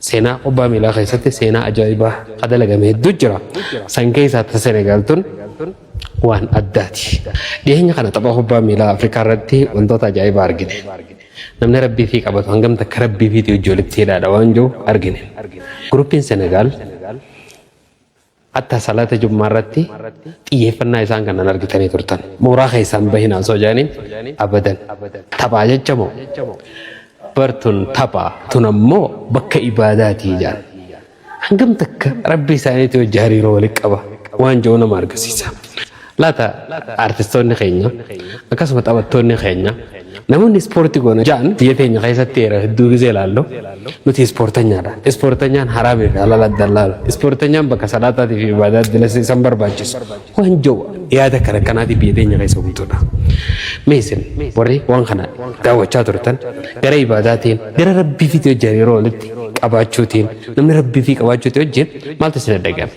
seenaa kubbaa miilaa keessatti seenaa ajaa'ibaa kadalagame hedduu jira. San keessaa Senegaal tun waan addaati. Dhiyeenya kana tapha kubbaa miilaa Afrikaa irratti wantoota ajaa'ibaa argine. Namni rabbii fi qabatu hangam takka rabbii fi ijoolletti hidhaadha waan jiru argine. Gruppiin Senegaal hatta salaata Jummaa irratti xiyyeeffannaa isaan kan argitanii turtan. Mooraa keessaan bahinaa osoo jaaniin abadan taphaa jecha moo bartun taphaa tun ammoo bakka ibaadaatii jaan. Hangam takka rabbii isaaniitti hojii hariiroo walitti qaba waan jiru nama argisiisa. Laata artistoonni keenya akkasuma taphattoonni keenya namoonni ispoortii goona jaan biyya teenya keessatti yeroo hedduu gisee ilaallu nuti ispoortanyaadha. Ispoortanyaan haraamee fi halal adda laala. Ispoortanyaan bakka salaataatii fi ibaadaatti isaan barbaachisu. Waan jiru yaada kana kanaati biyya teenya keessa guutuudha. Meesin warri waan kana daawwachaa turtan gara ibaadaatiin gara rabbii fi hojii hariiroo walitti qabaachuutiin namni rabbii fi qabaachuutii wajjin maaltu isin adda gahan?